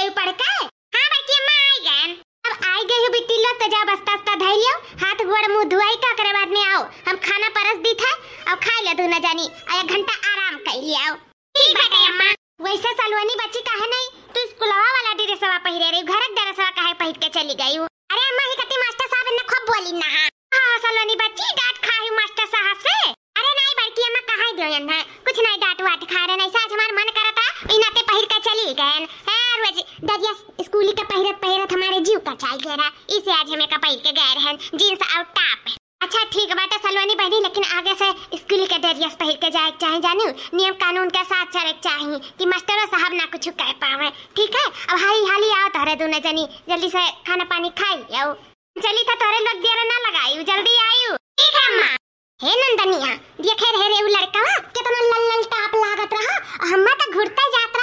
गई पढ़ के? हाँ बेटी अम्मा आई गए। अब आई गई हो बेटी लो तो जा बस्ता बस्ता धइ लियो, हाथ गोड़ मुंह धुआई का करे बाद में आओ हम खाना परस दी था अब खा ले तू न जानी आ 1 घंटा आराम कर लियो। ठीक बेटी अम्मा। वैसे सलवनी बच्ची काहे नहीं तू स्कूलवा वाला ड्रेसवा पहिरे रही घर के ड्रेसवा काहे पहिर के चली गई हो? अरे अम्मा ही कती मास्टर साहब ने खूब बोली ना। हां सलवनी बच्ची डांट खाई मास्टर साहब से। अरे नहीं बेटी अम्मा कहां दियन है कुछ नहीं डांट वाट खा रहे नहीं साज हमार मन करता इनाते पहिर के चली गए है रोज दरिया स्कूली का पहिरत हमारे जीव का चाल गेरा इसे आज हमें का पहिर के गए हैं जींस और टॉप। अच्छा ठीक बात है सलवनी बहनी लेकिन आगे से स्कूली के ड्रेस पहिर के जाए चाहे जानू नियम कानून के साथ चले चाहिए कि मास्टर साहब ना कुछ कह पावे। ठीक है अब हाली हाली आओ तारे दोनों जनी जल्दी से खाना पानी खाई आओ चली था तोरे लोग देर ना लगाई जल्दी आयु। ठीक है अम्मा। हे नंदनिया देखे रे रे उ लड़का कितना लल टाप लागत रहा हम्मा तो घुरते जात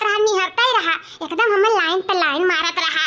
रहा निहरते रहा एकदम हमें लाइन पे लाइन मारत रहा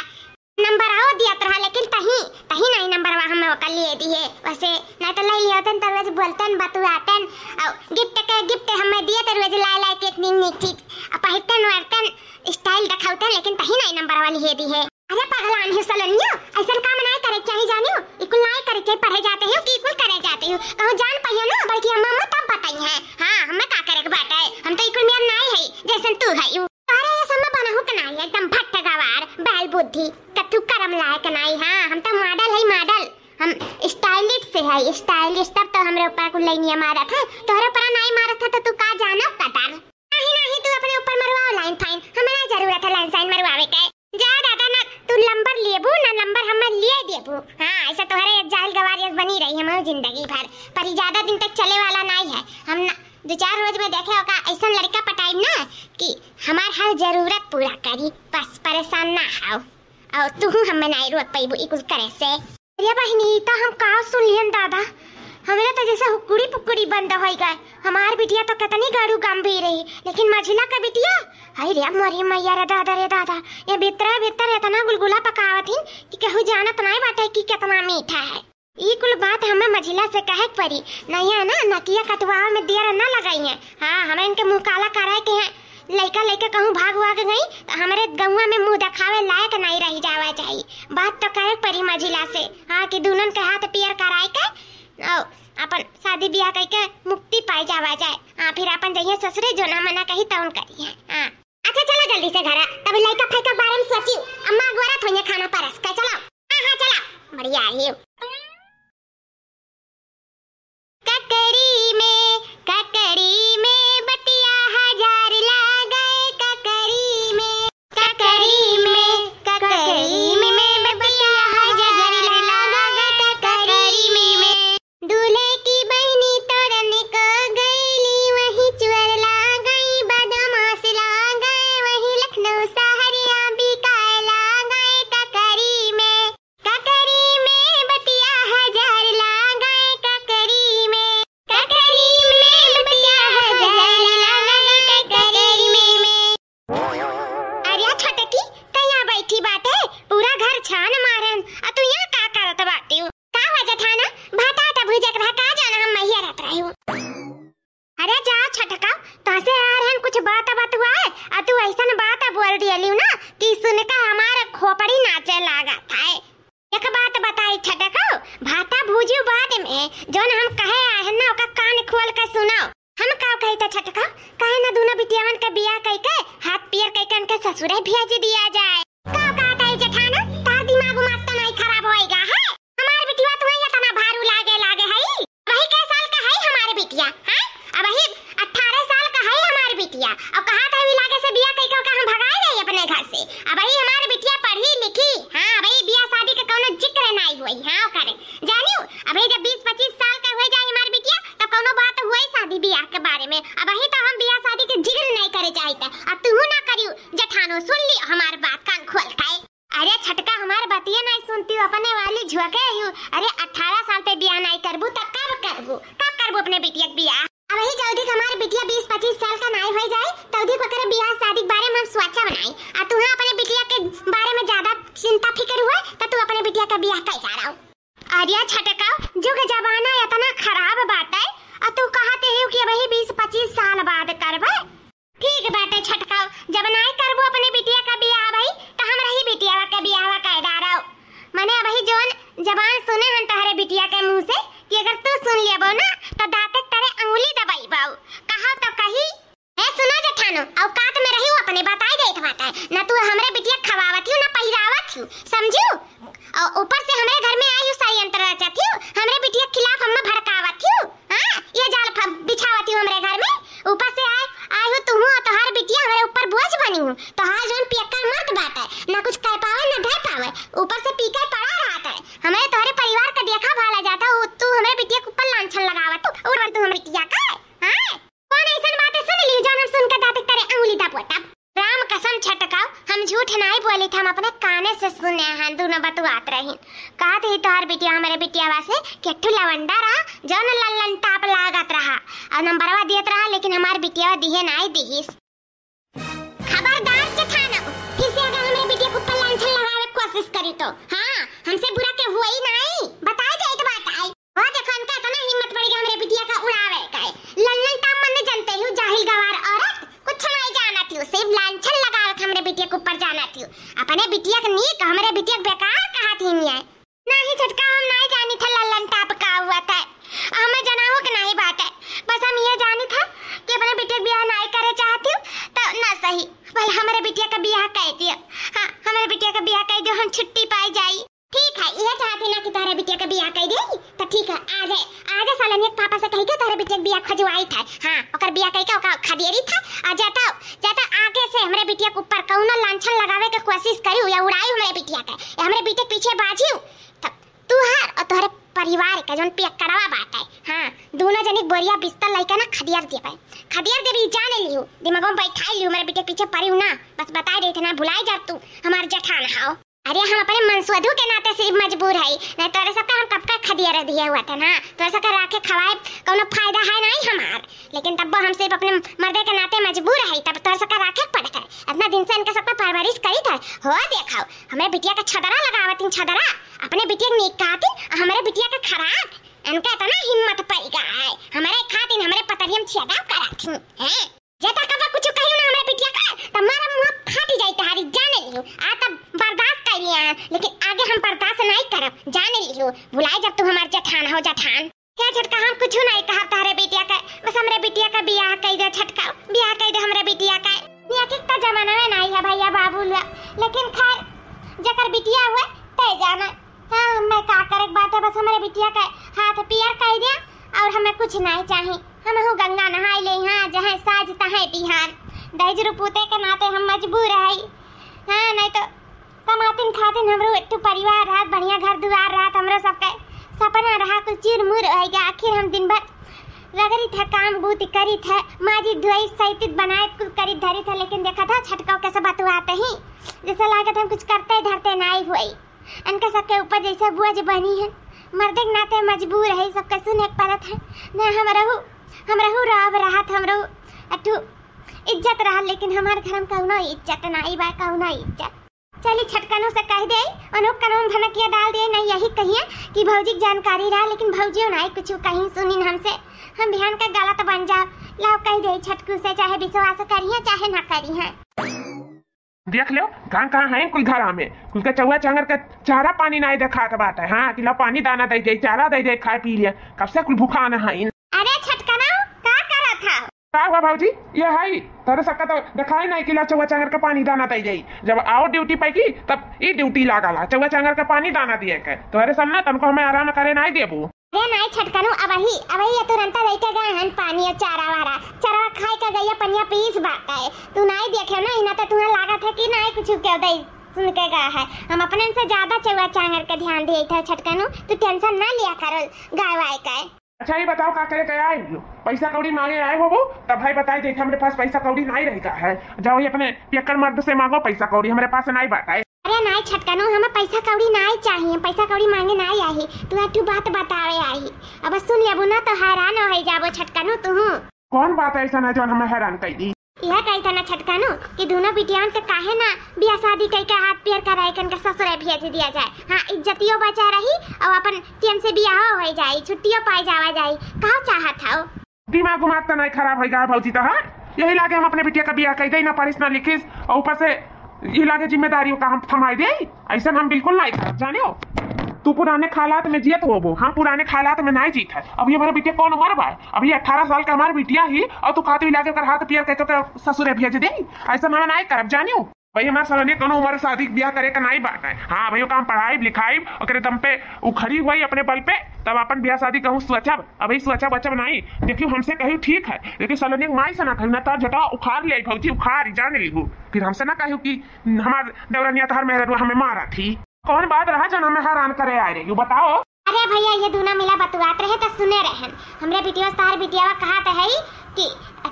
नंबर आओ दियत रहा लेकिन तही नहीं नंबर हमें ओका लिए दी है वैसे ना तो ले लियोतन त रोज बोलतन बतुआतन और गिफ्ट हमें दिए त रोज ला के एक नीक चीज पहितन वर्तन स्टाइल दिखाउतन लेकिन तही नहीं नंबर वाली है दी है। अरे पगलान है सलनिया ऐसा काम नहीं करे चाहिए जानियो इकुल नहीं करे चाहिए पढ़े जाते हो कि इकुल करे जाते हो कहो जान पाइयो ना बल्कि अम्मा मत तब बताई है। हां हमें का करे के बात है हम तो इकुल में नहीं है जैसन तू है अरे ये सब में बना हो के नहीं एकदम भट्ट गवार बैल बुद्धि कतु करम लायक नहीं। हां हम तो मॉडल है मॉडल हम स्टाइलिश से है स्टाइलिश तब तो हमरे ऊपर को लाइन मारा था तोरे पर नहीं मारा था तो तू का जाना कतार नहीं तू अपने ऊपर मरवाओ लाइन फाइन हमें नहीं जरूरत है लाइन साइन मरवावे के जा दादा ना तू नंबर लेबू ना नंबर हमें लिए देबू। हां ऐसा तोहरे जाल गवारियस बनी रही हमारी जिंदगी भर पर ज्यादा दिन तक चले वाला नहीं है। हम ना 2-4 रोज में देखे होगा ऐसा लड़का पटाई ना कि हमार हर जरूरत पूरा करी बस परेशान ना हो और तू हमें नहीं रोक पाइबू इकुल करे से। अरे बहनी तो हम का सुन लियन दादा हमें तो जैसे हुकुड़ी पुकुड़ी बंद हो गए हमार बिटिया तो कितनी गाड़ू गंभीर रही लेकिन मझिला का बिटिया हाय रे मरी मैया रे दादा ये भीतर इतना गुलगुला पकावथिन कि कहू जानत नहीं बाटे कि कितना मीठा है। ई कुल बात हमें मझिला से कहे परी नहीं है ना नकिया कटवा में देर ना लगाई है। हां हमें इनके मुंह काला कराए के हैं लइका कहूं भाग गई तो हमारे गौवा में मुंह दिखावे लायक नहीं रही जावा चाहिए बात तो कहे परी मझिला से। हां कि दुनन के हाथ पियर कराए के अपन शादी ब्याह करके मुक्ति पाई जावा जाए। हां फिर अपन जइए ससुरे जो ना मना कही तौन करिए। हां अच्छा चलो जल्दी से घर तब लइका फैका बारे में सोची अम्मा गोरा थोने खाना परस के चलो। हां चलो बढ़िया है ककड़ी में बटिया हजार ला गए ककड़ी में बटिया हजार ला गए ककड़ी में दूल्हे की बहनी तोड़न को गईली वही चुअर ला गई बदमाश ला गए वही लखनऊ सहरिया बिकाए ला गए ककड़ी में बटिया हजार ला गए ककड़ी में बटिया हजार ला गए ककड़ी में। अरे छोटकी कहाँ बैठी बाटे पूरा घर छान मारन आ तू यहाँ का करत बाटी का वजह था ना भाटा भुजक रहा का जाना हम मैया रहत रही हूँ। अरे जा छटका तो से आ रहे कुछ बात हुआ है आ तू ऐसा बात बोल दियली ना कि सुन का हमारा खोपड़ी नाचे लागा था। एक बात बताई छटका भाटा भुजू बाद में जोन हम कहे आए ना ओका कान खोल के सुनाओ हम का कही तो छटका काहे ना दोनों बिटियावन के बियाह कई के हाथ पैर कई के उनके ससुरे भेज दिया जाए। का कहता है जेठाना तार दिमाग मत नहीं खराब होएगा है हमार बिटिया तुम्हें इतना भारू लागे है वही कै साल का है हमारे बिटिया है अब वही 18 साल का है हमारी बिटिया और कहा था भी लागे से बियाह कई के हम भगाए जाए अपने घर से अब वही हमारी बिटिया पढ़ी लिखी। हां भाई बियाह शादी का कोनो जिक्र नहीं हुई। हां करे जानियो अब जब 20-25 साल का हो जाए हमारी बिटिया तब कोनो बात हुई शादी बियाह के बारे में अब वही तो हम बियाह शादी के जिक्र नहीं करे चाहते अब तू ना करियो जेठानो सुन ली हमारी बात कान खोल के। अरे छटका हमारे बतिया नहीं सुनती अपने वाली झुके हूं। अरे 18 साल पे बियाह नहीं करबू तो कब करबू अपने बिटिया के बियाह अब वही जल्दी हमारी बिटिया 20-25 साल का नहीं हो जाए तौदी को करे बियाह शादी के बारे में हम सोचा बनाई आ तू अपने बिटिया के बारे में ज्यादा चिंता फिक्र हुआ तो तू अपने बिटिया का बियाह कैसा रहा। अरे छटका जुग जमाना इतना खराब बात है आ तू कहते हो कि वही 20-25 साल बाद करबे। ठीक बात है छटका जब नहीं करबू अपने बिटिया का बियाह अपने बताई देत बाटे ना तू हमरे बिटिया खवावत हूँ ना पहिरावत हूँ समझू। और ऊपर से हमरे घर में आई सारी अंतर रचत हूँ हमरे बिटिया खिलाफ हम भड़कावत हूँ। हां ये जाल बिछावत हूँ हमरे घर में ऊपर से आई हो तू तो हर बिटिया हमरे ऊपर बोझ बनी हूँ। तो हां जोन पियक्कर मर्द बाटे ना कुछ कह पावे ना ढह पावे ऊपर से पीकर पड़ा रहता है। हमें तोहरे परिवार का देखा भाला जाता तू हमरे बिटिया के ऊपर लांछन लगावत और तू हमरे बिटिया का हां कौन ऐसन बातें सुन ली जान हम सुन के दाते तेरे अंगुली दापोता। राम कसम छटकाओ हम झूठ नहीं बोली थे हम अपने काने से सुने हैं दोनों बतुआत रही। कहा थी तोहर बिटिया हमारे बिटिया वासे केठू लवंडा रहा जौन लल्लन टाप लागत रहा और नंबरवा दियत रहा लेकिन हमार बिटिया दिहे नहीं दिहिस। खबरदार चठाना फिर से अगर हमारे बिटिया को ऊपर लांछन लगावे कोशिश करी तो हां हमसे बुरा के हुआ ही नहीं बताई दे तो बात आई। और देखो इनका इतना हिम्मत पड़ी हमारे बिटिया का उड़ावे का लल्लन टाप मन जानते हूं जाहिल गवार औरत कुछ नहीं जानती हूं सिर्फ लांछन लगावे हमरे बिटिया के ऊपर जानती हूं अपने बिटिया के नीक हमरे बिटिया बेकार कहा थी नहीं झटका हम नहीं जानी था लल्लन टाप का हुआ था हमें जनाओ कि नहीं बात है बस हम ये जानी था कि अपने बिटिया ब्याह नहीं करे चाहती हूँ तो ना सही भाई हमारे बिटिया का ब्याह कह दियो। हाँ हमारे बिटिया का ब्याह कह दियो हम छुट्टी पाई जाई। ठीक है ये चाहती ना कि तारे बिटिया का ब्याह कह दे तो ठीक है आज सालन एक पापा से कह के तारे बिटिया ब्याह खजवाई था। हाँ ओकर ब्याह कह के ओकर खदेरी था आ जाता आगे से हमरे बिटिया के ऊपर कौनो लांछन लगावे के कोशिश करी या उड़ाई हमरे बिटिया के हमरे बिटिया पीछे बाजी तू हार और तोहरे परिवार का जोन पियक्कड़वा बात है। हां दोनों जने बोरिया बिस्तर लइका ना खदियार देवी जाने लियो दिमाग में बैठाई लियो मेरे बेटे पीछे पड़ी हूं ना बस बता दे थे ना भुलाई जा तू हमार जठान हाओ। अरे हम अपने मनसुअधु के नाते सिर्फ मजबूर है नहीं तोरे सबका हम कब का खदियार दिया हुआ था ना तोरे सबका राखे खवाए कोनो फायदा है नहीं हमार लेकिन तब हम सिर्फ अपने मर्दे के नाते मजबूर है तब तोरे सबका राखे पड़ता है इतना दिन से इनका सबका परवरिश करी था हो देखाओ हमें बिटिया का छदरा लगावतिन छदरा अपने बिटिया के निकातिन हमारे बिटिया का खराब इनका इतना हिम्मत पड़ गया है हमारे खातिन हमारे पतरियम छेदा कराथी हैं जेता कबा कुछ कहियो ना हमारे बिटिया का त मारा मुंह फाटी जाई तहारी जाने लियो आ तब बर्दाश्त कर लिया लेकिन आगे हम बर्दाश्त नहीं करब जाने लियो भुलाई जब तू हमार जठान हो जठान क्या झटका हम कुछ नहीं कहा तारे बिटिया का बस हमरे बिटिया का ब्याह कह दे छटका ब्याह कह दे हमरे बिटिया का नियतिक का जमाना में नहीं है भैया बाबू लेकिन खैर जकर बिटिया हुए तय जाना। हां मैं का करे बात है बस हमारे बिटिया का हाथ पियर कह दे और हमें कुछ नहीं चाहिए हम हो गंगा नहाई ले हां जहां साज तहां बिहान दहेज रुपुते के नाते हम मजबूर है। हां नहीं तो कमातिन खातिन हमरो एक परिवार रात बढ़िया घर दुआर रात हमरो सबके सपना रहा कुछ चिरमुर है गया आखिर हम दिन भर रगड़ी था काम बूत करी था माजी धोई सहित बनाए कुल करी धरी था लेकिन देखा था छटकाव कैसे बतवाते ही जैसे लागत हम कुछ करते धरते नहीं हुई इनके सबके ऊपर जैसे बोझ बनी है मर्दे के नाते मजबूर है सबके सुने पड़त है ना हम रहू राब राहत हमरो अटू इज्जत रहा लेकिन हमारे घर में कौनो इज्जत नहीं बा कौनो इज्जत चली छटकनों से कह दे अनोक कानून भनकिया डाल दे नहीं यही कहिए कि भौजी की जानकारी रहा लेकिन भौजियों नहीं कुछ कहीं सुनी हमसे हम बिहान का गलत बन जा लाओ कह दे छटकू से चाहे विश्वास करिए चाहे ना करिए। देख लो कहाँ है कुल घर में कुल का चौवा चांगर का चारा पानी नहीं देखा के बात है। हाँ कि पानी दाना दे दे चारा दे दे खाए पी लिया कब से कुल भूखा ना है। अरे छटकना का करा था का हुआ भौजी ये है तेरे सबका तो दिखाई नहीं कि चौवा चांगर का पानी दाना दे जाई जब आओ ड्यूटी पैकी तब ये ड्यूटी लागला चौवा चांगर का पानी दाना दिए के तोहरे सामने तुमको हमें आराम करे नहीं देबू। अरे नहीं छटकनु अब ही तुरंत देके गए हैं पानी और चारा खाए का गया पनिया पीस बात है तू नहीं देखे ना इना तो तुम्हें लागत है कि नहीं कुछ के दे सुन के गया है हम अपने से ज्यादा चौवा चांगर का ध्यान दिए थे छटकनु तू टेंशन ना लिया करो गाय वाय का। अच्छा ये बताओ का करे गया आए पैसा कौड़ी मांगे आए हो वो तब भाई बताई देखे हमारे पास पैसा कौड़ी नहीं रहेगा है जाओ ये अपने पियक्कर मर्द से मांगो पैसा कौड़ी हमारे पास नहीं बात है। अरे नहीं छटकनो हमें पैसा कौड़ी नहीं चाहिए पैसा कौड़ी मांगे नहीं आई तू बात बतावे आई अब सुन लेबू ना तो हैरान हो जाबो छटकनो तू कौन बात ऐसा ना जो हमें हैरान कर दी यह कहता ना छटकनो कि दोनों बिटियान के काहे ना बियाह शादी कई का हाथ पैर कराए कन का ससुरे भेज दिया जाए। हाँ इज्जतियों बचा रही और अपन टीएम से बियाह हो जाए छुट्टियों पाई जावा जाए कहा चाहत हो दिमाग उमाग तो नहीं खराब होगा भौजी तो हाँ यही लागे हम अपने बिटिया का बियाह कह दे ना पढ़िस ना लिखिस और ऊपर से ये लागे जिम्मेदारियों का हम थमाई दे ऐसा हम बिल्कुल नहीं कर जाने हो। तू पुराने हालात में जियत होबो, हम पुराने हालात में नहीं जीत है। अभी हमारे बिटिया कौन उम्र बा, अभी 18 साल का हमारे बिटिया ही, और तू खाते लाके कर हाथ पियर कहते तो ससुरे भेज दे। ऐसा मैं नहीं करब जानियो भाई। हमारे साल ने कोनो उम्र शादी ब्याह करे का नहीं बात है। हाँ भाई काम पढ़ाई लिखाई और दम पे उखड़ी हुई अपने बल पे, तब अपन ब्याह शादी कहूँ सोचब। अभी सोचब बचब नहीं, देखियो हमसे कहूँ ठीक है, लेकिन सलोनी माई से ना कहूँ ना तो जटा उखाड़ ले भौजी, उखाड़ जान ली। फिर हमसे ना कहूँ कि हमार देवरनिया तहर मेहर हमें मारा थी। कौन बात रहा जो हमें हैरान करे आ रही बताओ। अरे भैया ये दूना मिला बतुआत रहे तो सुने रहन। हमरे बिटिया तार बिटिया कहा तो है कि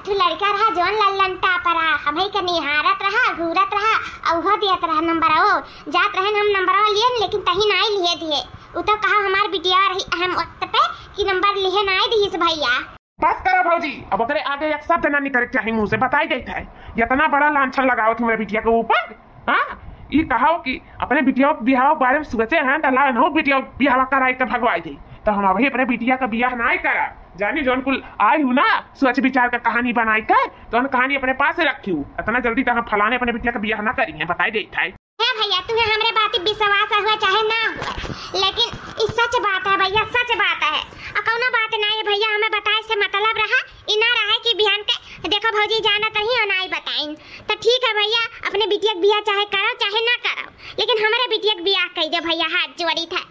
तू लड़का रहा जोन लल्लनटा परा, हमें के निहारत रहा घूरत रहा औहा दियत रहा नंबर ओ जात रहन। हम नंबर लिए लेकिन तही नहीं लिए दिए। उ तो कहा हमार बिटिया रही अहम वक्त पे कि नंबर लिए नहीं दिस भैया। बस करो भौजी, अब अगर आगे एक शब्द ना निकले चाहे मुंह से बताई गई था। इतना बड़ा लांछन लगाओ थी मेरे बिटिया के ऊपर। हाँ ये कहो कि अपने बिटिया बिहाव बारे में सोचे हैं तो ला न बिटिया बिहाव कराई तो भगवाई दी, तो हम अभी अपने बिटिया का बियाह नहीं करा। जानी जौन कुल आई हूँ ना सोच विचार का कहानी बनाई था, तो कहानी अपने पास रखी हूँ। इतना जल्दी तो हम फलाने अपने बिटिया का बियाह ना करी है, बताई गई था। भैया तुम्हें हमारे बात विश्वास हुआ चाहे ना हुआ, लेकिन इस सच बात है भैया, सच बात है। कौनो बात नहीं है भैया, हमें बताए से मतलब रहा इना रहा कि बिहान के देखो भौजी जाना कहीं और नहीं बताइन तो ठीक है भैया। अपने बिटिया बियाह चाहे करो चाहे ना करो, लेकिन हमारे बिटिया का बियाह कह दो भैया। हाथ जोड़ी था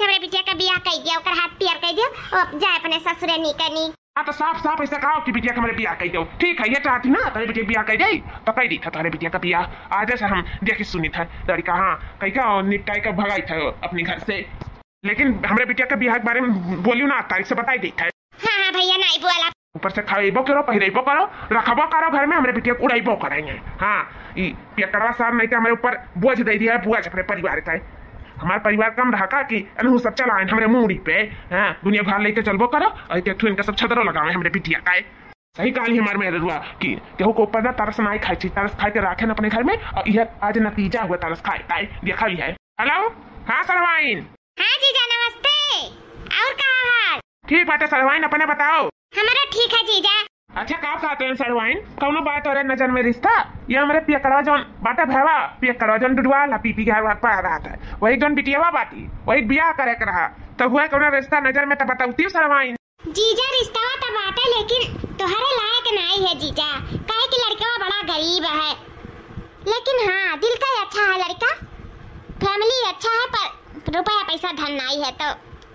हमारे बिटिया का बियाह कह दिया, हाथ पियर कह दियो और जाए अपने ससुरे निकनी। हाँ तो साफ साफ ऐसा कहो कि बिटिया का मेरे बियाह कह दो। ठीक है ये चाहती ना तेरे बिटिया बियाह कह जाई तो कह दी था तुम्हारे बिटिया का बियाह। आज से हम देखे सुनी था लड़का हाँ कहीं का निपटाई का भगाई था अपने घर से, लेकिन हमारे बिटिया का बियाह के बारे में बोलियो ना तारीख से बताई दी था। हाँ भैया नहीं बोला। ऊपर से खाइबो करो पहिरेबो करो रखबो करो घर में, हमारे बिटिया को उड़ाइबो करेंगे। हाँ ये पियकड़वा साहब नहीं तो हमारे ऊपर बोझ दे दिया है, बुआ अपने परिवार का। हमारा परिवार कम रहा का कि अनु सब चलाए हमारे मूड़ी पे। हाँ दुनिया भर लेके चलबो करो और इनका सब छतरो लगावे हमारे बिटिया का। सही कहानी हमारे में रुआ कि केहू को ऊपर ना तरस नहीं खाई, तरस खाए के रखे अपने घर में, और यह आज नतीजा हुआ तरस खाए का देखा भी है। हेलो हाँ सरवाइन। हाँ जीजा नमस्ते, और कहा हाल? ठीक बात है सरवाइन, अपने बताओ। हमारा ठीक है जीजा। अच्छा कब खाते हैं सरवाइन, कौनो बात हो रहा नजर में रिश्ता? ये हमारे पियकड़वा जोन बाटा भैवा पियकड़वा जोन डुडवा ला पीपी के हाथ पर रहा था, वही जोन बिटियावा बाटी वही बियाह करे के रहा, तो हुआ कौनो रिश्ता नजर में तो बताऊती सरवाइन। जीजा रिश्ता तो बाटा लेकिन तुम्हारे लायक नहीं है जीजा, काहे कि लड़का बड़ा गरीब है। लेकिन हाँ दिल का अच्छा है लड़का, फैमिली अच्छा है, पर रुपया पैसा धन नहीं है। तो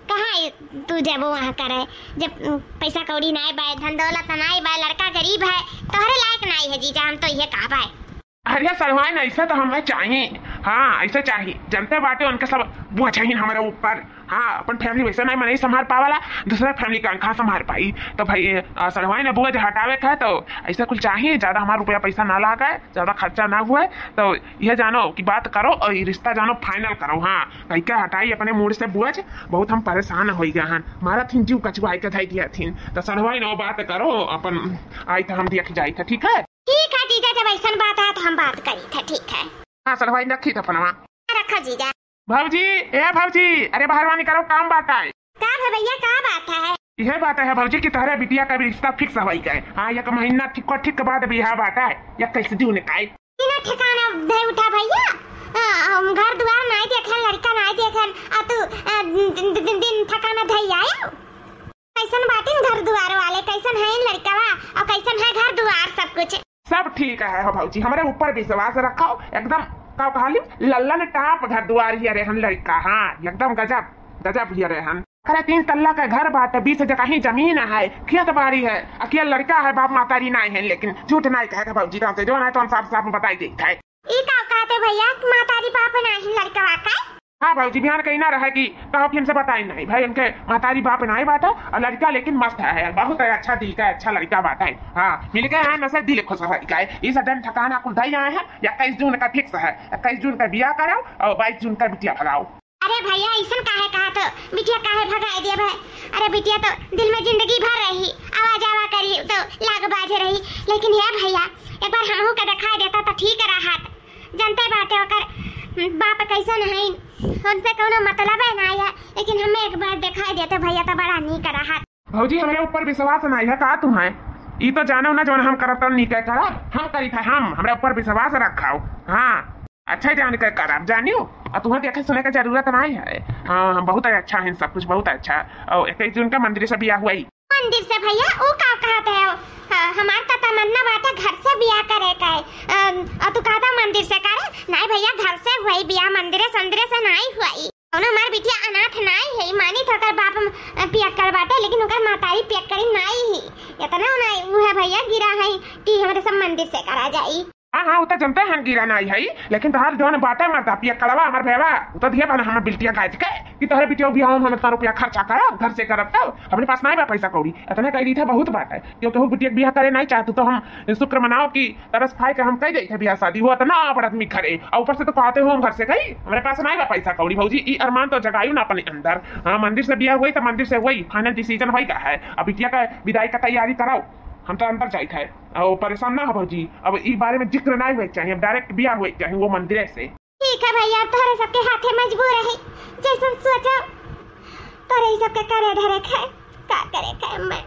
कहाँ तू जब वहाँ करे जब पैसा कौड़ी नहीं बाय धन दौलत नहीं बाय, लड़का गरीब है तोहरे लायक नहीं है जीजा, हम तो ये कहा बाय। अरे सरवाइन ऐसा तो हमें चाहिए। हाँ ऐसे चाहिए, जनते बाटे उनके सब वो चाहिए हमारे ऊपर। हाँ अपन फैमिली वैसे नहीं मैं नहीं संभाल पावाला, दूसरा फैमिली का कहाँ संभाल पाई। तो भाई सरवाइन बुआ जो हटावे का है तो ऐसा कुछ चाहिए, ज्यादा हमारा रुपया पैसा ना लगा, ज्यादा खर्चा ना हुआ, तो यह जानो कि बात करो और ये रिश्ता जानो फाइनल करो। हाँ कहीं क्या हटाई अपने मूड से बुआ, बहुत हम परेशान हो गए हैं, मारा थी जीव कचवाई के दिया थी, तो सरवाइन वो बात करो अपन आई था हम देख जाई था। ठीक है ठीक है जीजा, जब ऐसा बात है तो हम बात करी था। ठीक है हाँ सरवाइन रखी था फनवा रखो जीजा। भाजी ए भाजी अरे बाहरवानी करो काम बात है। का है भैया का बात है? यह बात है भाजी की तहरे बिटिया का भी रिश्ता फिक्स हो गया है। हाँ एक महीना ठीक के बाद बिहार बात है या कैसे दी उन्हें का ठिकाना दे उठा भैया, घर द्वार नहीं देखन लड़का नहीं देखन आ तू दिन ठिकाना दे आयो। कैसन बातिन घर द्वार वाले, कैसन है लड़कावा और कैसन है घर द्वार, सब कुछ सब ठीक है भाजी, हमारे ऊपर विश्वास रखो एकदम। का कहाली लल्लन टाप घर द्वार ही रहन लड़का। हाँ एकदम गजब गजब ही रहन। अरे 3 तल्ला का घर बात है, 20 जगह ही जमीन है, खेत बाड़ी है, अकेला लड़का है, बाप मातारी नहीं है, लेकिन झूठ नहीं कहेगा भाजी से जो है तो हम साफ साफ बताई देता है। कहते भैया मातारी बाप नहीं लड़का वाका। हाँ भाजी बिहान कहीं ना रहे कि कहो कि हमसे बताई नहीं भाई, उनके मातारी बाप नहीं बात है, और लड़का लेकिन मस्त है, बहुत अच्छा दिल का अच्छा लड़का बात है। हाँ मिल गए हैं नशे दिल खुश है। इस दिन ठकाना कुल दे आए हैं, 21 जून का फिक्स है, 21 जून का बियाह कराओ और 22 जून का बिटिया भगाओ। अरे भैया ऐसा काहे कहा तो बिटिया काहे भगाए दिया भाई? अरे बिटिया तो दिल में जिंदगी भर रही, आवा जावा करी तो लाग बाजे रही, लेकिन ये भैया एक बार हमहू का दिखाई देता तो ठीक रहा। जनते बाटे ओकर बाप कैसा नहीं, उनसे कोनो मतलब है ना है, लेकिन हमें एक बार दिखाई देते भैया तो बड़ा नीक रहा। भौजी हमारे ऊपर विश्वास नहीं है का तुम्हें? ये तो जानो ना जो हम करत नहीं कह करा हम करी था, हम हमारे ऊपर विश्वास रखाओ। हाँ अच्छा जान कर करब जानियो और तुम्हें देखे सुने का जरूरत नहीं है। हाँ बहुत अच्छा है सब कुछ बहुत अच्छा। और 21 जून का मंदिर से बियाह हुआ ही। मंदिर से भैया वो का कहते हो? हमार तो तमन्ना बाटे घर से बियाह करे का है। और तू कहता मंदिर से करे? नहीं भैया घर से हुई बियाह, मंदिर से नहीं हुई। कौनो हमार बिटिया अनाथ नहीं है, मानी तो कर बाप पियक्कर बाटे लेकिन ओकर मातारी पियक्करी नहीं ही। इतना नहीं वो है भैया गिरा है कि हमरे सब मंदिर से करा जाई। हाँ हाँ उतना जनते हैं गिरा नहीं है लेकिन तोहर जोन बाटे मरता पियक्कड़वा हमर भेवा तो दिए बना हमर बिटिया गाज के कि तोहरे बिटिया बियाह हम इतना रुपया खर्चा करब घर से करब तब अपने पास नहीं बा पैसा कौड़ी इतना कह दी था बहुत बात है क्योंकि वो बिटिया बियाह करे नहीं चाहतू तो हम शुक्र मनाओ कि तरस खाए के हम कह दी थे बियाह शादी हुआ इतना बड़ा आदमी खरे और ऊपर से तो कहते हो हम घर से गई हमारे पास नहीं बा पैसा कौड़ी भौजी ई अरमान तो जगायू ना अपने अंदर। हाँ मंदिर से बियाह हुई तो मंदिर से हुई फाइनल डिसीजन हुई का है। अब बिटिया का विदाई का तैयारी कराओ हम तो अंदर जाए थे और परेशान ना हो भौजी। अब इस बारे में जिक्र नहीं हुआ चाहिए डायरेक्ट बियाह हुआ चाहिए वो मंदिर से। ठीक है भैया तोरे सबके हाथे मजबूर है जैसन सोचो तोरे सबके करे धरे खाए का करे खाए मैं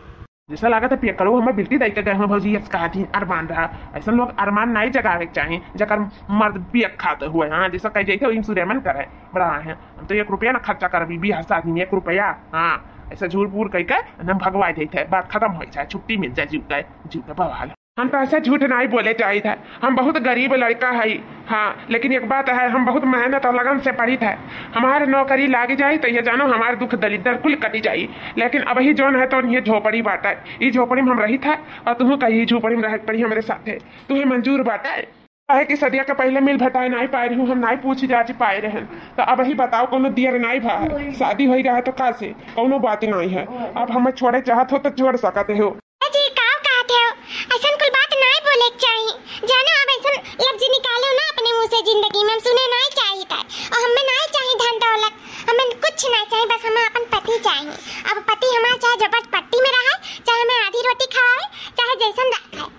जैसा लगा था पियक्कड़ो हमें बिल्टी दे के गए हैं भौजी ये कहा थी अरमान रहा ऐसा लोग अरमान नहीं जगावे चाहिए जकर मर्द पियक खाते हुए। हाँ जैसा कह जाए इंश्योरेंस करे बड़ा है हम तो 1 रुपया ना खर्चा कर बियाह शादी में 1 रुपया। हाँ ऐसा झूठ पूर कह के हम भगवा देते बात खत्म हो जाए छुट्टी मिल जाए जीव का बवाल। हम तो ऐसा झूठ नहीं बोले चाहिए था हम बहुत गरीब लड़का है। हाँ लेकिन एक बात है हम बहुत मेहनत और लगन से पढ़ी था हमारे नौकरी लाग जाए तो ये जानो हमारे दुख दलिदर कुल कटी जाये। लेकिन अब ही जोन है तो ये झोपड़ी बाटा है ये झोपड़ी में हम रही था और तुम्हें कही झोपड़ी में रह पड़ी हमारे साथ है तुम्हें मंजूर बाटा है कि सदिया के पहले मिल भटाए नहीं पाए रही हूँ हम नहीं पूछी जाची पाए रहे तो अब ही बताओ कोनो दियर नहीं भा शादी हो रहा है तो का से कोनो बात नहीं है। अब हमें छोड़े चाहत हो तो छोड़ सकते हो। जी का कहते हो ऐसा कोई बात नहीं बोले चाहिए जानो अब ऐसा लफ्ज निकालो ना अपने मुंह से जिंदगी में हम सुने नहीं चाहिए था और हमें नहीं चाहिए धन दौलत हमें कुछ नहीं चाहिए बस हमें अपन पति चाहिए। अब पति हमारा चाहे जबरदस्त पट्टी में रहा चाहे हमें आधी रोटी खवाए चाहे जैसन रखे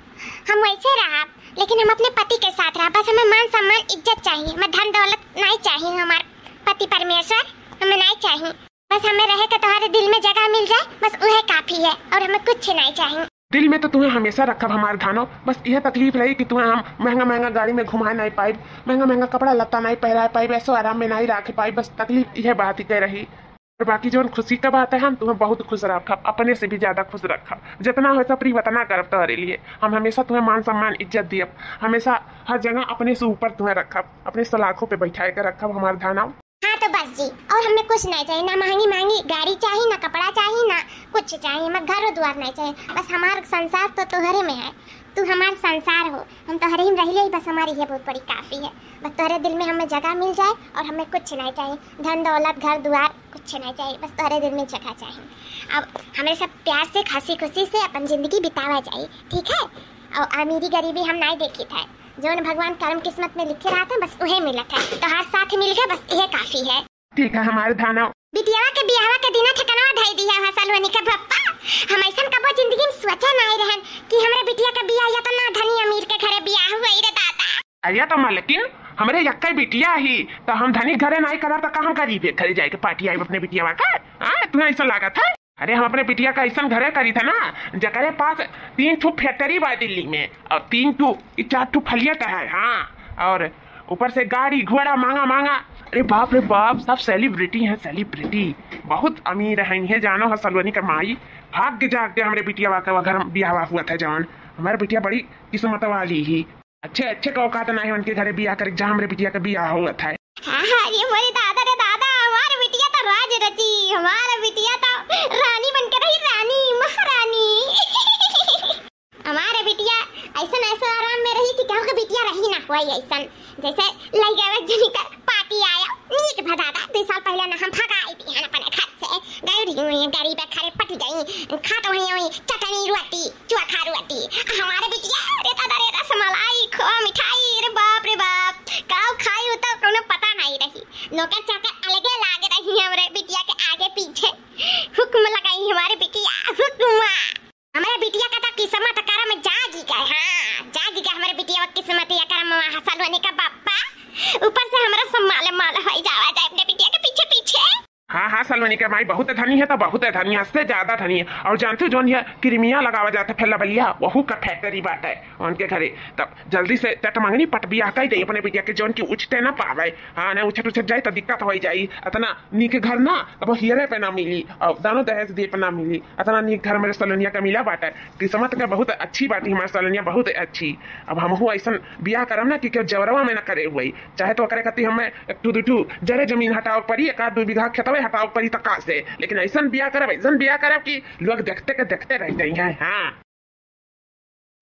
हम वैसे रहा लेकिन हम अपने पति के साथ रहा। बस हमें मान सम्मान इज्जत चाहिए हमें धन दौलत नहीं चाहिए। हमारे पति परमेश्वर हमें नहीं चाहिए बस हमें रहे कि तुम्हारे दिल में जगह मिल जाए बस वह काफी है और हमें कुछ नहीं चाहिए। दिल में तो तुम्हें हमेशा रखा हमारे धानो बस यह तकलीफ रही कि तुम्हें हम महंगा गाड़ी में घुमा नहीं पाई महंगा कपड़ा लत्ता नहीं पहरा पाई ऐसा आराम में नहीं रख पाई बस तकलीफ यह बात ही कह रही। और बाकी जो खुशी का बात है हम तुम्हें बहुत खुश रखा अपने से भी ज्यादा खुश रखा जितना हो सप्री वतना करब तुम्हारे लिए हम हमेशा तुम्हें मान सम्मान इज्जत दिए हमेशा हर जगह अपने से ऊपर तुम्हें रखा अपने सलाखों पे बैठाए कर रखा हमारे धाना। हाँ तो बस जी और हमें कुछ नहीं चाहिए ना महंगी गाड़ी चाहिए ना कपड़ा चाहिए ना कुछ चाहिए हमें घर और द्वार नहीं चाहिए बस हमारा संसार तो तुम्हारे में है तू हमारा संसार हो हम तुम्हारे ही रह बस हमारी ये बहुत बड़ी काफ़ी है। बस तुम्हारे दिल में हमें जगह मिल जाए और हमें कुछ नहीं चाहिए धन दौलत घर द्वार कुछ नहीं चाहिए बस तुम्हारे दिल में जगह चाहिए। अब हमें सब प्यार से हंसी खुशी से अपन जिंदगी बितावा जाए ठीक है। और अमीरी गरीबी हम नहीं देखी था जो भगवान कर्म किस्मत में लिखे रहा था बस वही मिला था तो हर साथ मिल गए बस यह काफ़ी है। ठीक है हमारे धाना बिटिया के बियाह के दिन ठिकाना धई दिया हसलवनी का पप्पा हम ऐसा कबो जिंदगी में सोचा नहीं रहन कि हमरे बिटिया का बियाह या तो ना धनी अमीर के घरे बियाह हुई रे दादा। अरे तो लेकिन हमारे यक्का बिटिया ही तो हम धनी घरे नहीं करा तो कहाँ गरीब घरे जाए के पार्टी आई अपने बिटिया का तुम्हें ऐसा लगा था। अरे हम अपने बिटिया का ऐसा घरे करी था ना जकरे पास 3 ठो फैक्ट्री बा दिल्ली में और 4 ठो फलियत है। हाँ और ऊपर से गाड़ी घोड़ा मांगा अरे बाप सब सेलिब्रिटी हैं सेलिब्रिटी बहुत अमीर हैं जानो है सलवनी का माई भाग्य जागते हमारे बिटिया का घर बियाह हुआ था जान हमारे बिटिया बड़ी किस्मत वाली ही अच्छे का औकात नहीं उनके घरे बियाह कर जहाँ हमारे बिटिया का बियाह हुआ था। हाँ ये मोरी दादा रे दादा हमारे बिटिया तो राज रची हमारा बिटिया तो रानी बनकर रही रानी महारानी हमारे बिटिया ऐसा आराम में रही कि क्या का बिटिया रही ना हुआ ऐसा जैसे लइका जनी का पार्टी आया नीक भदादा 2 साल पहले ना हम भगाई थी अपने घर से गई गाड़ी पे खड़े पट गई खाता वही चटनी रोटी चोखा रोटी हमारे बिटिया रे दादा रे रसमलाई खोआ मिठाई रे बाप काव खाई होता कोनो पता नहीं रही नौकर चाकर अलगे लागे रही हमारे बिटिया के आगे पीछे हुक्म लगाई हमारे बिटिया हुक्म हमारे बिटिया का तो किस्मत करम जागी गए। हाँ जागी गए हमारे बिटिया का किस्मत या करम हसल होने का बापा ऊपर से हमारा सम्मान माल हो जावा जाए अपने बिटिया के पीछे हाँ हाँ सलमनी के माई बहुत धनी है, तो बहुत धनी है, से ज्यादा धनी है। और जानते हो जो ये क्रीमिया लगावा जाता है फैला बलिया वहू का फैक्ट्री बात है उनके घरे। तब जल्दी से चट मंगनी पट बिया कह दे अपने बिटिया के जोन की उछते ना पावे। हाँ ना उछट उछट जाए तो दिक्कत हो जाई। इतना नीक घर ना अब हिरे पे ना मिली और दानो दहेज दे पे ना मिली। इतना नीक घर मेरे सलोनिया का मिला बात है। किस्मत का बहुत अच्छी बात है, हमारे सलोनिया बहुत अच्छी। अब हम ऐसा बिया करम ना कि जवरवा में ना करे हुई चाहे तो करे कहती हमें एक टू जरे जमीन हटाओ पड़ी, एक आध 2 बीघा खेतवे हटाओ पड़ी तक से, लेकिन ऐसा बिया करब कि लोग देखते के देखते रह गई हैं। हाँ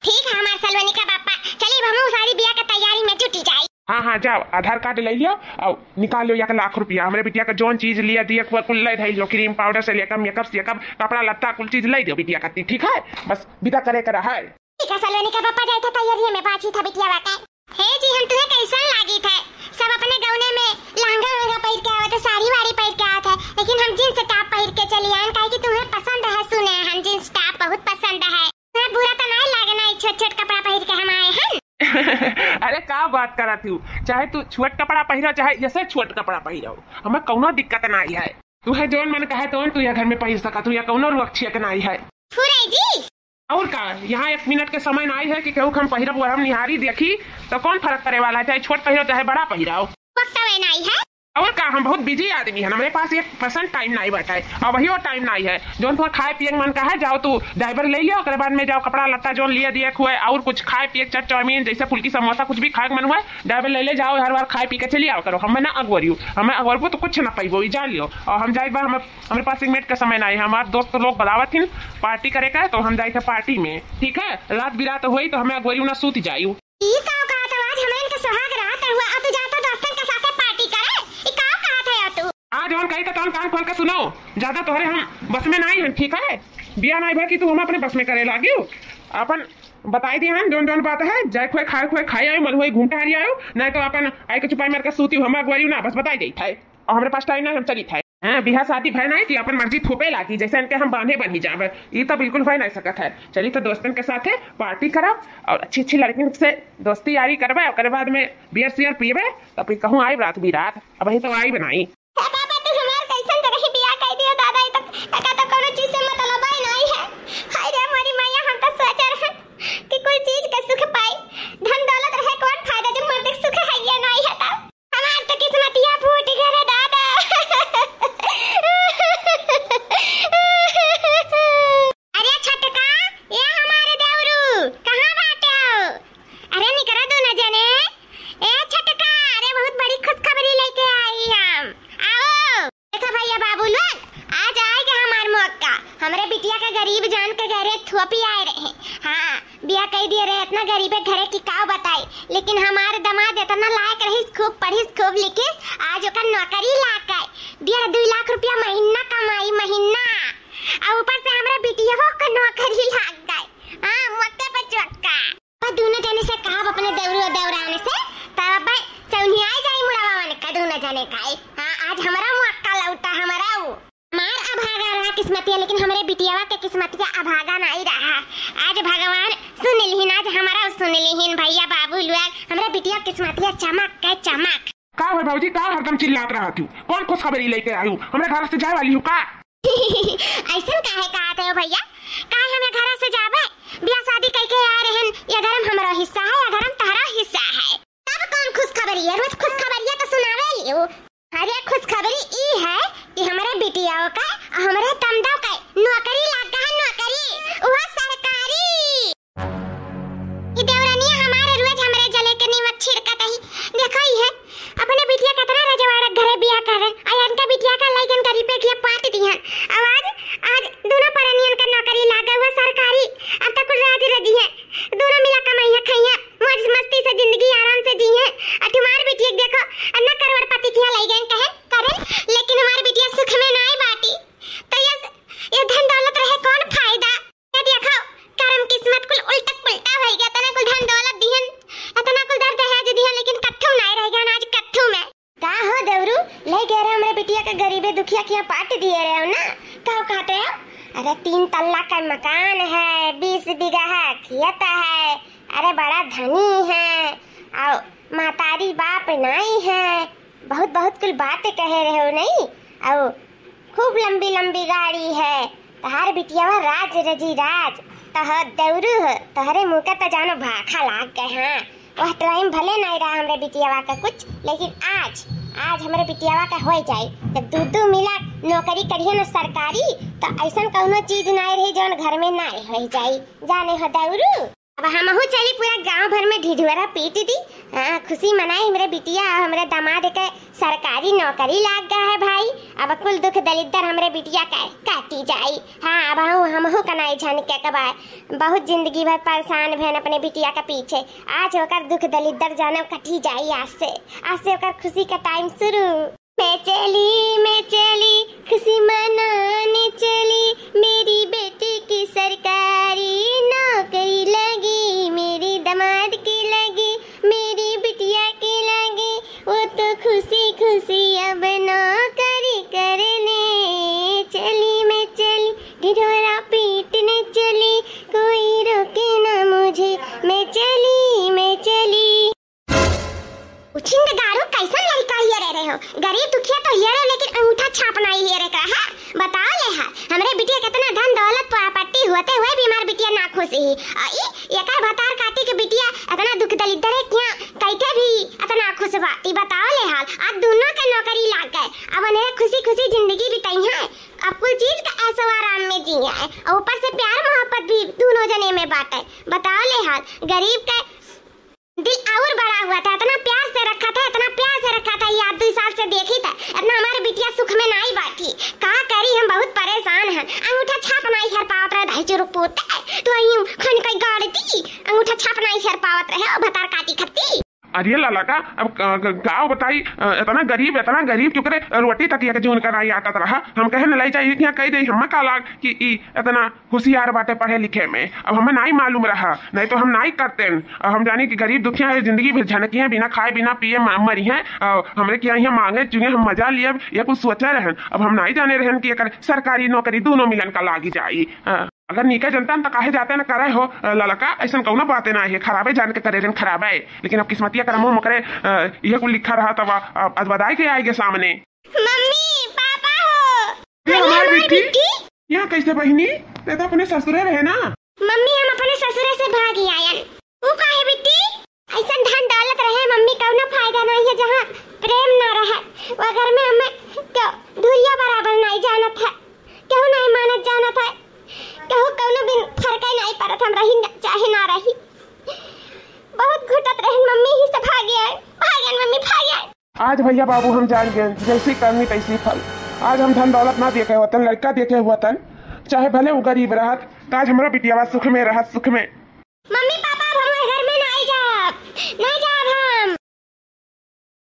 ठीक है हमारे सलवनी का पापा, चलिए हम सारी बिया की तैयारी में जुटी जाए। हाँ हाँ जाओ आधार कार्ड ले लियो और निकाल लो 1 लाख रुपया। हमारे बिटिया का जोन चीज लिया दिया कुल ले लो, क्रीम पाउडर से लेकर मेकअप सेकअप कपड़ा लत्ता कुल चीज ले दो बिटिया का। ठीक है बस विदा करे कर है। ठीक है सलोनी का पापा जाए था तैयारी में बाजी था बिटिया बाटे। हे जी हम तुम्हें कैसन लागी था? सब अपने गौने में लहंगा वहंगा पहन के आवत, साड़ी वाड़ी पहन के आवत है, लेकिन हम जींस टॉप पहन के चली आए काहे कि तुम्हें पसंद है। सुने हम जींस टॉप बहुत पसंद है, तुम्हें बुरा तो नहीं लगना छोट छोट कपड़ा पहन के हम आए हैं। अरे का बात करा तू, चाहे तू छोट कपड़ा पहनो चाहे जैसे छोट कपड़ा पहनो हमें कौनो दिक्कत नहीं है। तू है जोन मन कहे तो तू या घर में पहन सका, तू या कौनो रुक्षिया के नहीं है। फुराई जी और का यहाँ 1 मिनट के समय नहीं है कि केहू हम पहिरब हम निहारी देखी तो कौन फर्क करे वाला है, चाहे छोट पहिरो चाहे बड़ा पहिराओ। वक्त नहीं है और का हम बहुत बिजी आदमी है, हमारे पास 1% टाइम नहीं बचा है और वही और टाइम नहीं है। जो तुम्हें खाए पिए मन का है जाओ तू ड्राइवर ले लियो, उसके बाद में जाओ कपड़ा लत्ता जो लिया दिया हुए और कुछ खाए पिए चट चाउमीन जैसे फुल्की समोसा कुछ भी खाए मन हुआ ड्राइवर ले जाओ, हर बार खाए पी के चली आओ करो। हमें ना अगवरियो हमें अगवरबो तो कुछ ना पाइबो जान लियो। और हम जाए बार हमारे पास 1 मिनट का समय नहीं है, हमारे दोस्त लोग बदावत थी पार्टी करे का तो हम जाए थे पार्टी में। ठीक है रात बिरात हुई तो हमें अगवरियो ना सूती जायू। आज हम कही तो कान खोल के सुनो, ज्यादा तोहरे हम बस में नहीं है। ठीक है बिया नहीं भर कि तू हम अपने बस में करे लागी अपन बताई दिए हम जोन बात है। जाए खोए खाए आयो मन हुई घूमते हारी आयो नहीं तो अपन आई के छुपाई मार के सूती हम अगवारी ना बस बताई दी था। और हमारे पास टाइम नहीं हम चली था। हाँ बिहा शादी भय नहीं कि अपन मर्जी थोपे लागी जैसे इनके हम बांधे बनी जावे, ये तो बिल्कुल भय नहीं सकत है। चली तो दोस्तन के साथ पार्टी करब और अच्छी अच्छी लड़कियों से दोस्ती यारी करबे और बाद में बियर सियर पीबे तो फिर कहूँ आई रात बिरात अब वही तो आई बनाई। हमरे बिटिया का गरीब जान के घरे थोपी आए रहे। हाँ बिया कह दिए रहे इतना गरीब घरे की का बताई, लेकिन हमारे दामाद इतना लायक रही खूब पढ़ी खूब लिखी आज ओकर नौकरी लाग गए दिया 2 लाख रुपया महीना कमाई महीना और ऊपर से हमरे बिटिया का नौकरी लाग गए। हाँ मक्के पे चक्का पर दोनों जने से कहा अपने दौराने से तब भाई चौनी आ जाई मुड़ावा वाले का दोनों जने का। हाँ आज हमारा मक्का लौटा हमारा मार अभागा रहा किस्मतिया, लेकिन हमारे बिटियावा के किस्मतिया अभागा नहीं रहा। आज भगवान सुन लिहिन, आज हमारा सुन लिहिन भैया बाबू लोग हमारे बिटिया किस्मतिया चमक के चमक। का है बाबूजी का हरदम चिल्लात रहा तू, कौन खुश खबरी लेके आई हूँ हमारे घर से जाए वाली हूँ का? ऐसा काहे कहते हो भैया, काहे हमें घर से जावे बियाह शादी करके आ रहे हैं, ये घर हमारा हिस्सा है या घर तारा हिस्सा है। तब कौन खुश खबरी है, रोज खुश खबरिया तो सुनावे लियो। अरे खुश खबरी ई है कि हमारे बिटियाओं का हमारे तमदाव का नौकरी लगा है, नौकरी वो सरकारी। ये देवरानी हमारे रोज हमारे जले के नीमक छिड़कत ही देखो ही है अपने बिटिया कितना रजवाड़ा घरे बियाह कर रहे और इनका बिटिया का लाइकन करी पे किया पाट दिहन। आज दोनों परनियन का नौकरी लगा हुआ सरकारी। अब तक राज रजी है दोनों मिला कमाइया खाइया मौज मस्ती से जिंदगी आराम से जी है। और तुम्हारी बिटिया देखो अन्ना करोड़पति किया लाई गए कहे करे, लेकिन हमारी बिटिया सुख में नहीं बाटी तो ये धन दौलत रहे कौन फायदा। ये देखो कर्म किस्मत कुल उल्टा पुल्टा हो गया, तना कुल धन दौलत दिहन इतना कुल दर्द है जो दिहन, लेकिन कट्ठू नहीं रह गया आज कट्ठू में का हो देवरू ले गए रहे हमारे बिटिया का गरीबे दुखिया किया पाट दिए रहे हो ना का कहते हो। अरे 3 तल्ला का मकान है, 20 बीघा है खेत है, अरे बड़ा धनी है और मातारी बाप नहीं है, बहुत कुल बात कह रहे हो नहीं। और खूब लंबी लंबी गाड़ी है। तहार बिटियावा राज रजी राज तह दौरू है। तहरे मुँह का तो जानो भाखा लाग गए। हाँ वह टाइम भले नहीं रहा हमरे बिटियावा का कुछ, लेकिन आज हमरे बिटियावा का हो जाए। जब दू मिला नौकरी करिए न सरकारी तो ऐसा कौनो चीज नहीं रही जौन घर में नहीं हो जाए। जाने हो दौरू। अब हमहू चली पूरा गांव भर में ढिढुरा पीट दी। हाँ खुशी मनाई हमरे बिटिया हमरे दामाद के सरकारी नौकरी लाग गया है भाई। अब कुल दुख दलिद्दर हमरे बिटिया का काटी जाई। हाँ अब हमहू कनाई झन के कबाय बहुत जिंदगी भर परेशान भेन अपने बिटिया के पीछे। आज होकर दुख दलिद्दर जानव कटी जाई। आज से होकर खुशी का टाइम शुरू। मैं चली खुशी मनाने चली। मेरी बेटी की सरकारी नौकरी लगी, मेरी दामाद की लगी, मेरी बिटिया की लगी। वो तो खुशी खुशी अब नौकरी करने चली। मैं चली ढिढोरा पीटने चली, कोई रोके ना मुझे। मैं चली उछिंद गारू कैसन लड़का हिया रहे हो। गरीब दुखिया तो हिया रहे लेकिन अंगूठा छापना ही हिया रहा है। बताओ ले हा हमरे बिटिया कितना धन दौलत प्रॉपर्टी होते हुए भी हमार बिटिया ना खुश ही। ये का बतार काटी के बिटिया इतना दुख दलिद्दर है क्या कैसे भी इतना खुश बा। ई बताओ ले हाल आज दोनों के नौकरी लाग गए। अब उन्हें खुशी खुशी जिंदगी बिताई है। अब कुल चीज का ऐशो आराम में जिया है और ऊपर से प्यार मोहब्बत भी दोनों जने में बांटे। बताओ ले हाल गरीब का दिल और बड़ा हुआ था। इतना प्यार से रखा था याद 2 साल से देखी था। इतना हमारे बिटिया सुख में नहीं बैठी। कहा करी हम बहुत परेशान हैं। अंगूठा छाप नहीं कर पावत रहे 2.5 रुपये तो यूं खन कई गाड़ दी। अंगूठा छाप नहीं कर पावत रहे और भतार काटी खत्ती। अरे लाला का अब गाँव बताई इतना गरीब क्यों करे रोटी तक ये जून कर आई आटा रहा। हम कहे न लाई चाहिए यहाँ कह दे हम का लाग कि इतना होशियार बाटे पढ़े लिखे में। अब हमें नहीं मालूम रहा नहीं तो हम नहीं करते। हम जाने कि गरीब दुखिया है जिंदगी भर झनकी है बिना खाए बिना पिए मरी है। हमरे क्या यहाँ मांगे चुगे हम मजा लिए ये कुछ सोचा रहन। अब हम नहीं जाने रहन कि सरकारी नौकरी दोनों मिलन का लागी जाई। अगर नीका जनता तो काहे जाते न करे हो ललका ऐसा कौन बातें ना है। खराबे जान के करे खराब है लेकिन अब किस्मतिया कर मुँह मकरे ये कुछ लिखा रहा तब आज बधाई के आएगे सामने। मम्मी पापा हो हमारी बेटी यहाँ कैसे बहनी तो अपने ससुरे रहे ना। मम्मी हम अपने ससुरे से भागी आयन। वो काहे बेटी ऐसा धन दौलत रहे मम्मी कौनो फायदा नहीं है। जहाँ प्रेम न रहे वो घर में हमें क्यों धुरिया बराबर नहीं जानत है। क्यों नहीं मानत जानत है। कहू कौनो बिन फर्क नहीं पड़त हम रही चाहे ना रही। बहुत घुटत रहे मम्मी ही से भागे मम्मी भागे। आज भैया बाबू हम जान गए जैसी करनी तैसी फल। आज हम धन दौलत ना देखे होतन लड़का देखे हुआ तन चाहे भले वो गरीब रहत। आज हमारा बिटियावा सुख में रहत सुख में।